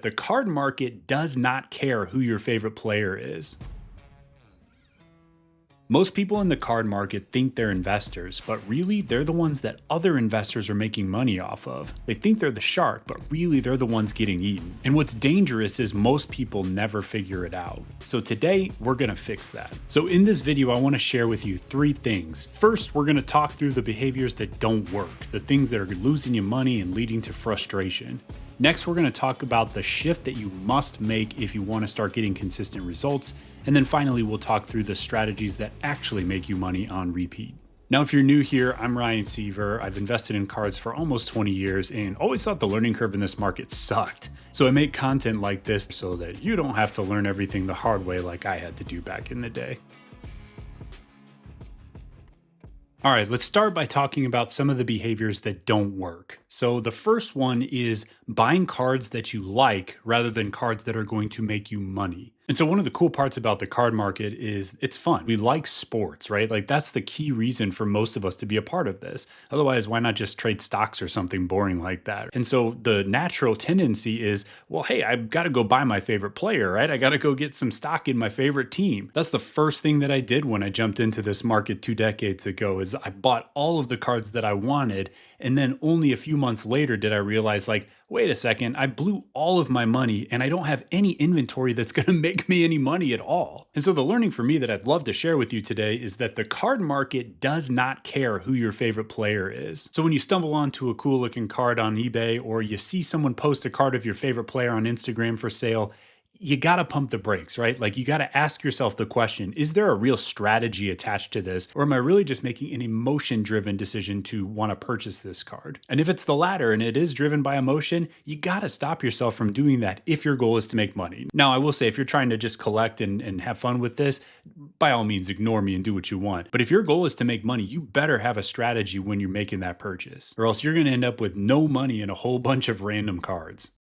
The card market does not care who your favorite player is. Most people in the card market think they're investors, but really they're the ones that other investors are making money off of. They think they're the shark, but really they're the ones getting eaten. And what's dangerous is most people never figure it out. So today, we're gonna fix that. So in this video, I wanna share with you 3 things. First, we're gonna talk through the behaviors that don't work, the things that are losing you money and leading to frustration. Next, we're going to talk about the shift that you must make if you want to start getting consistent results. And then finally, we'll talk through the strategies that actually make you money on repeat. Now, if you're new here, I'm Ryan Seaver. I've invested in cards for almost 20 years and always thought the learning curve in this market sucked. So I make content like this so that you don't have to learn everything the hard way like I had to do back in the day. All right, let's start by talking about some of the behaviors that don't work. So the first one is buying cards that you like rather than cards that are going to make you money. And so one of the cool parts about the card market is it's fun. We like sports, right? Like that's the key reason for most of us to be a part of this. Otherwise, why not just trade stocks or something boring like that? And so the natural tendency is, well, hey, I've got to go buy my favorite player, right? I got to go get some stock in my favorite team. That's the first thing that I did when I jumped into this market 2 decades ago is I bought all of the cards that I wanted. And then only a few months later did I realize like, wait a second, I blew all of my money and I don't have any inventory that's going to make me any money at all. And so the learning for me that I'd love to share with you today is that the card market does not care who your favorite player is. So when you stumble onto a cool looking card on eBay or you see someone post a card of your favorite player on Instagram for sale, you got to pump the brakes, right? Like you got to ask yourself the question, is there a real strategy attached to this? Or am I really just making an emotion driven decision to want to purchase this card? And if it's the latter and it is driven by emotion, you got to stop yourself from doing that if your goal is to make money. Now, I will say if you're trying to just collect and have fun with this, by all means, ignore me and do what you want. But if your goal is to make money, you better have a strategy when you're making that purchase, or else you're going to end up with no money and a whole bunch of random cards.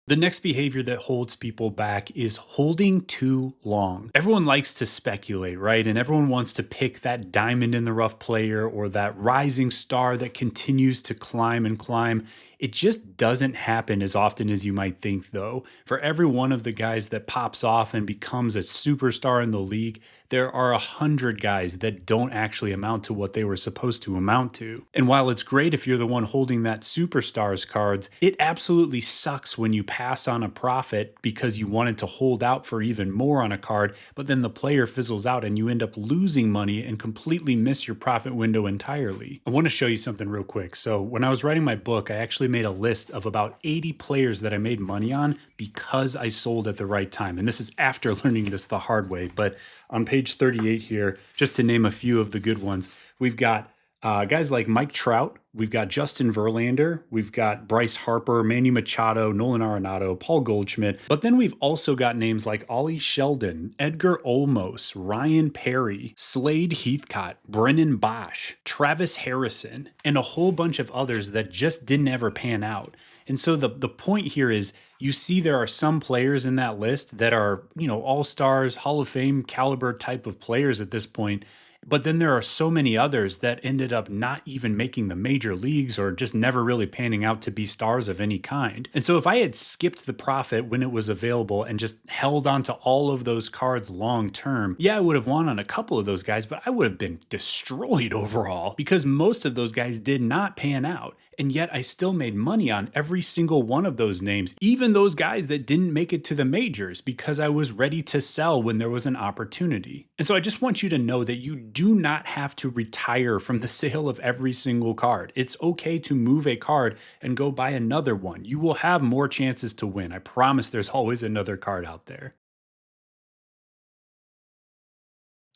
The next behavior that holds people back is holding too long. Everyone likes to speculate, right? And everyone wants to pick that diamond in the rough player or that rising star that continues to climb and climb. It just doesn't happen as often as you might think, though. For every one of the guys that pops off and becomes a superstar in the league, there are 100 guys that don't actually amount to what they were supposed to amount to. And while it's great if you're the one holding that superstars cards, it absolutely sucks when you pass on a profit because you wanted to hold out for even more on a card, but then the player fizzles out and you end up losing money and completely miss your profit window entirely. I want to show you something real quick. So when I was writing my book, I actually made a list of about 80 players that I made money on because I sold at the right time. And this is after learning this the hard way. But on page 38 here, just to name a few of the good ones, we've got guys like Mike Trout, we've got Justin Verlander, we've got Bryce Harper, Manny Machado, Nolan Arenado, Paul Goldschmidt, but then we've also got names like Ollie Sheldon, Edgar Olmos, Ryan Perry, Slade Heathcott, Brennan Bosch, Travis Harrison, and a whole bunch of others that just didn't ever pan out. And so the point here is you see there are some players in that list that are, all-stars, Hall of Fame caliber type of players at this point. But then there are so many others that ended up not even making the major leagues or just never really panning out to be stars of any kind. And so if I had skipped the profit when it was available and just held on to all of those cards long term, yeah, I would have won on a couple of those guys, but I would have been destroyed overall because most of those guys did not pan out. And yet I still made money on every single one of those names, even those guys that didn't make it to the majors because I was ready to sell when there was an opportunity. And so I just want you to know that you do not have to retire from the sale of every single card. It's okay to move a card and go buy another one. You will have more chances to win. I promise there's always another card out there.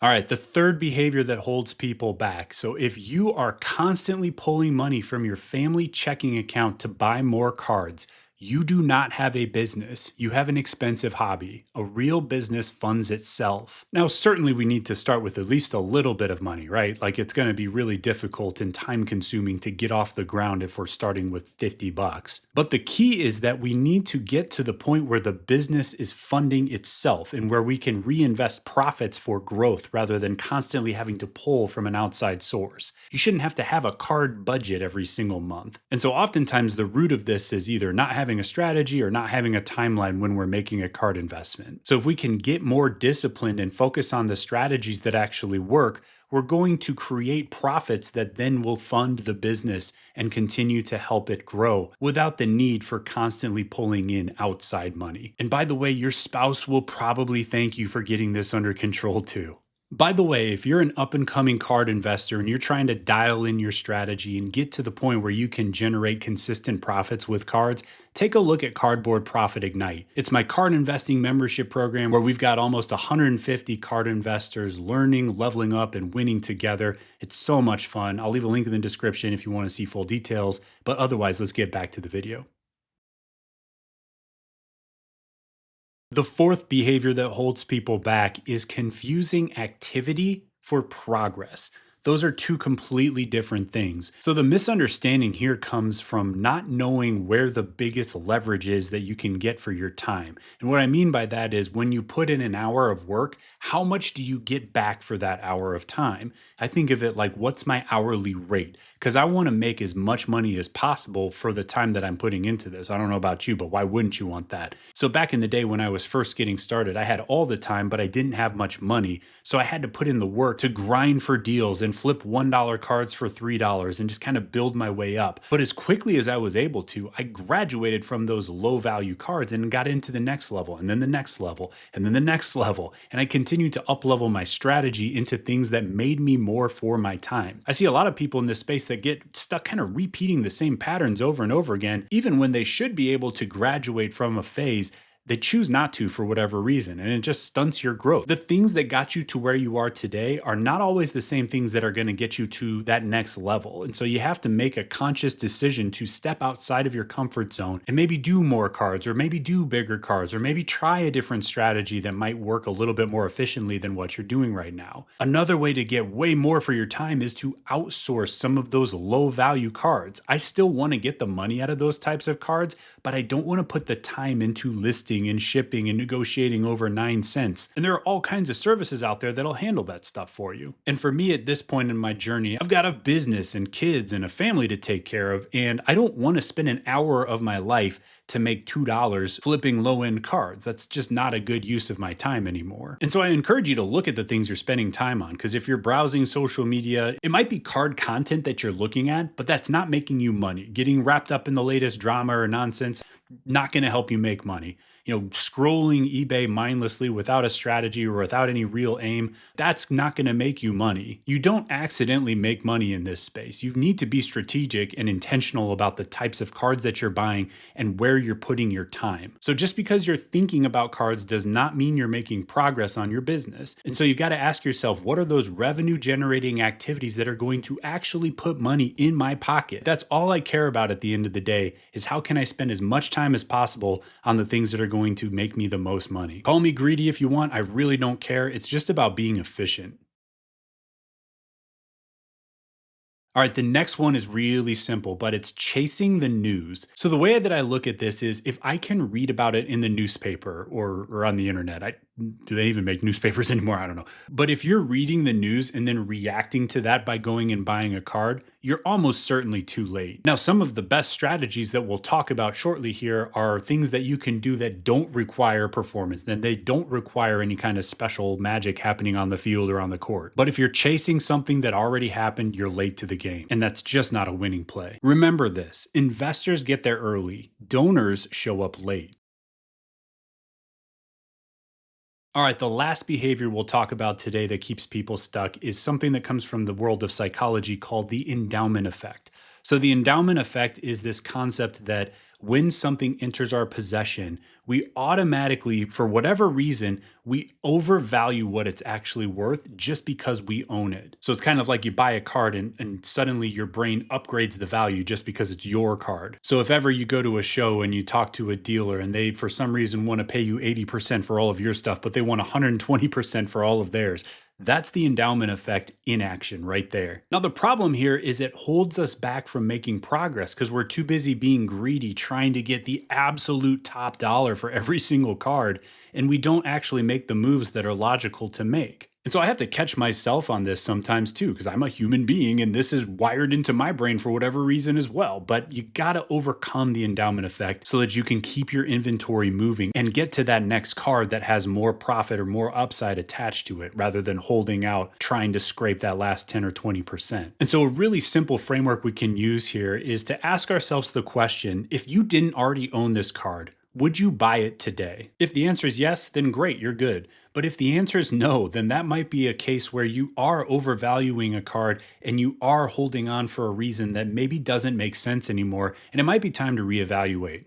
All right, the third behavior that holds people back. So if you are constantly pulling money from your family checking account to buy more cards, You do not have a business. You have an expensive hobby. A real business funds itself. Now, certainly we need to start with at least a little bit of money, right? Like it's going to be really difficult and time consuming to get off the ground if we're starting with 50 bucks. But the key is that we need to get to the point where the business is funding itself and where we can reinvest profits for growth rather than constantly having to pull from an outside source. You shouldn't have to have a card budget every single month. And so oftentimes the root of this is either not having a strategy or not having a timeline when we're making a card investment. So if we can get more disciplined and focus on the strategies that actually work, we're going to create profits that then will fund the business and continue to help it grow without the need for constantly pulling in outside money. And by the way, your spouse will probably thank you for getting this under control too. By the way, if you're an up and coming card investor and you're trying to dial in your strategy and get to the point where you can generate consistent profits with cards, take a look at Cardboard Profit Ignite. It's my card investing membership program where we've got almost 150 card investors learning, leveling up, and winning together. It's so much fun. I'll leave a link in the description if you want to see full details, but otherwise, let's get back to the video. The fourth behavior that holds people back is confusing activity for progress. Those are two completely different things. So the misunderstanding here comes from not knowing where the biggest leverage is that you can get for your time. And what I mean by that is when you put in an hour of work, how much do you get back for that hour of time? I think of it like, what's my hourly rate? Because I want to make as much money as possible for the time that I'm putting into this. I don't know about you, but why wouldn't you want that? So back in the day when I was first getting started, I had all the time, but I didn't have much money. So I had to put in the work to grind for deals and flip $1 cards for $3 and just kind of build my way up. But as quickly as I was able to, I graduated from those low value cards and got into the next level and then the next level and then the next level. And I continued to up level my strategy into things that made me more for my time. I see a lot of people in this space that get stuck kind of repeating the same patterns over and over again, even when they should be able to graduate from a phase. They choose not to for whatever reason, and it just stunts your growth. The things that got you to where you are today are not always the same things that are going to get you to that next level. And so you have to make a conscious decision to step outside of your comfort zone and maybe do more cards, or maybe do bigger cards, or maybe try a different strategy that might work a little bit more efficiently than what you're doing right now. Another way to get way more for your time is to outsource some of those low value cards. I still want to get the money out of those types of cards, but I don't want to put the time into listing and shipping and negotiating over 9 cents. And there are all kinds of services out there that'll handle that stuff for you. And for me at this point in my journey, I've got a business and kids and a family to take care of, and I don't want to spend an hour of my life to make $2 flipping low end cards. That's just not a good use of my time anymore. And so I encourage you to look at the things you're spending time on, because if you're browsing social media, it might be card content that you're looking at, but that's not making you money. Getting wrapped up in the latest drama or nonsense, not going to help you make money. Scrolling eBay mindlessly without a strategy or without any real aim, that's not going to make you money. You don't accidentally make money in this space. You need to be strategic and intentional about the types of cards that you're buying and where you're putting your time. So just because you're thinking about cards does not mean you're making progress on your business. And so you've got to ask yourself, what are those revenue generating activities that are going to actually put money in my pocket? That's all I care about at the end of the day, is how can I spend as much time as possible on the things that are going to make me the most money. Call me greedy if you want. I really don't care. It's just about being efficient. All right, the next one is really simple, but it's chasing the news. So the way that I look at this is, if I can read about it in the newspaper or on the internet, do they even make newspapers anymore? I don't know. But if you're reading the news and then reacting to that by going and buying a card, you're almost certainly too late. Now, some of the best strategies that we'll talk about shortly here are things that you can do that don't require performance, that they don't require any kind of special magic happening on the field or on the court. But if you're chasing something that already happened, you're late to the game. And that's just not a winning play. Remember this: investors get there early, donors show up late. All right, the last behavior we'll talk about today that keeps people stuck is something that comes from the world of psychology called the endowment effect. So, the endowment effect is this concept that when something enters our possession, we automatically, for whatever reason, we overvalue what it's actually worth just because we own it. So, it's kind of like you buy a card and suddenly your brain upgrades the value just because it's your card. So, if ever you go to a show and you talk to a dealer and they, for some reason, want to pay you 80% for all of your stuff, but they want 120% for all of theirs, that's the endowment effect in action right there. Now, the problem here is it holds us back from making progress because we're too busy being greedy, trying to get the absolute top dollar for every single card, and we don't actually make the moves that are logical to make. And so I have to catch myself on this sometimes too, because I'm a human being and this is wired into my brain for whatever reason as well. But you got to overcome the endowment effect so that you can keep your inventory moving and get to that next card that has more profit or more upside attached to it rather than holding out trying to scrape that last 10 or 20%. And so a really simple framework we can use here is to ask ourselves the question, if you didn't already own this card, would you buy it today? If the answer is yes, then great, you're good. But if the answer is no, then that might be a case where you are overvaluing a card and you are holding on for a reason that maybe doesn't make sense anymore, and it might be time to reevaluate.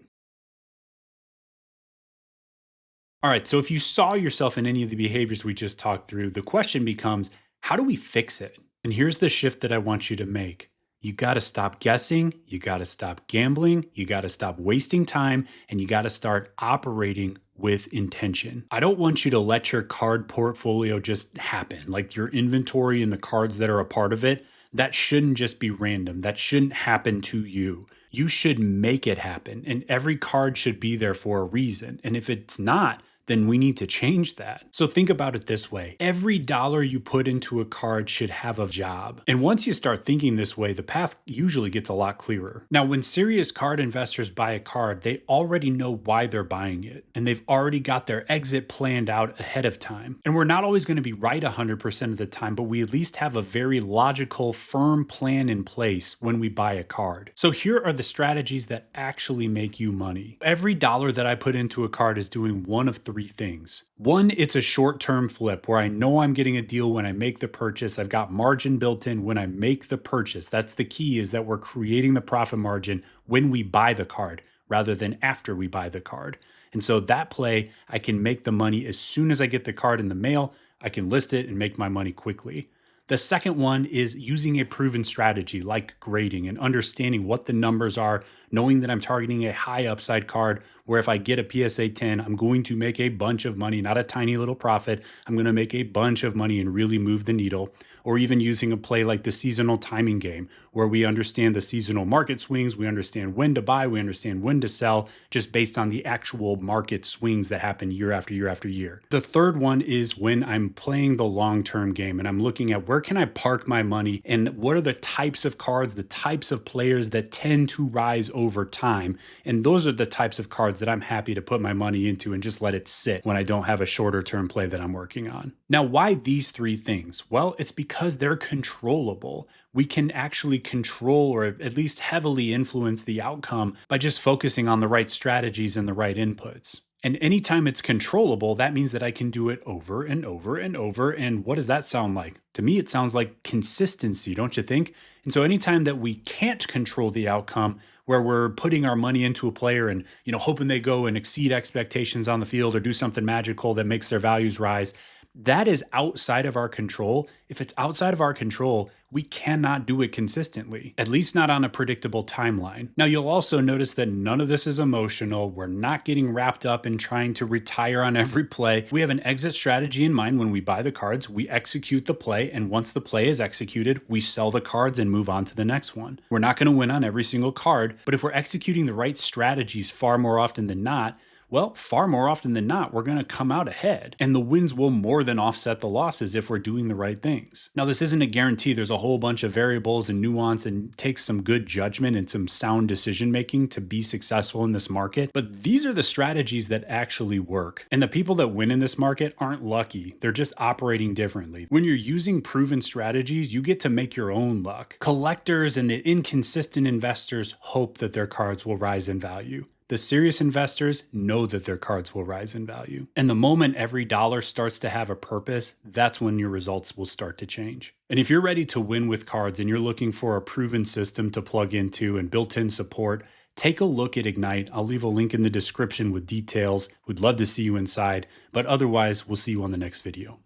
All right, so if you saw yourself in any of the behaviors we just talked through, the question becomes, how do we fix it? And here's the shift that I want you to make. You got to stop guessing, you got to stop gambling, you got to stop wasting time, and you got to start operating with intention. I don't want you to let your card portfolio just happen, like your inventory and the cards that are a part of it. That shouldn't just be random. That shouldn't happen to you. You should make it happen, and every card should be there for a reason. And if it's not, then we need to change that. So think about it this way. Every dollar you put into a card should have a job. And once you start thinking this way, the path usually gets a lot clearer. Now, when serious card investors buy a card, they already know why they're buying it, and they've already got their exit planned out ahead of time. And we're not always going to be right 100% of the time, but we at least have a very logical, firm plan in place when we buy a card. So here are the strategies that actually make you money. Every dollar that I put into a card is doing one of three things. One, it's a short-term flip where I know I'm getting a deal when I make the purchase. I've got margin built in when I make the purchase. That's the key, is that we're creating the profit margin when we buy the card rather than after we buy the card. And so that play, I can make the money as soon as I get the card in the mail. I can list it and make my money quickly. The second one is using a proven strategy like grading and understanding what the numbers are, knowing that I'm targeting a high upside card where if I get a PSA 10, I'm going to make a bunch of money, not a tiny little profit. I'm going to make a bunch of money and really move the needle. Or even using a play like the seasonal timing game, where we understand the seasonal market swings, we understand when to buy, we understand when to sell, just based on the actual market swings that happen year after year after year. The third one is when I'm playing the long-term game and I'm looking at where can I park my money and what are the types of cards, the types of players that tend to rise over time. And those are the types of cards that I'm happy to put my money into and just let it sit when I don't have a shorter term play that I'm working on. Now, why these three things? Well, it's because they're controllable. We can actually control or at least heavily influence the outcome by just focusing on the right strategies and the right inputs. And anytime it's controllable, that means that I can do it over and over and over. And what does that sound like? To me, it sounds like consistency, don't you think? And so anytime that we can't control the outcome, where we're putting our money into a player and, hoping they go and exceed expectations on the field or do something magical that makes their values rise, that is outside of our control. If it's outside of our control, we cannot do it consistently, at least not on a predictable timeline. Now, you'll also notice that none of this is emotional. We're not getting wrapped up in trying to retire on every play. We have an exit strategy in mind when we buy the cards, we execute the play, and once the play is executed, we sell the cards and move on to the next one. We're not going to win on every single card, but if we're executing the right strategies far more often than not, well, far more often than not, we're going to come out ahead. And the wins will more than offset the losses if we're doing the right things. Now, this isn't a guarantee. There's a whole bunch of variables and nuance and takes some good judgment and some sound decision making to be successful in this market. But these are the strategies that actually work. And the people that win in this market aren't lucky. They're just operating differently. When you're using proven strategies, you get to make your own luck. Collectors and the inconsistent investors hope that their cards will rise in value. The serious investors know that their cards will rise in value. And the moment every dollar starts to have a purpose, that's when your results will start to change. And if you're ready to win with cards and you're looking for a proven system to plug into and built in support, take a look at Ignite. I'll leave a link in the description with details. We'd love to see you inside. But otherwise, we'll see you on the next video.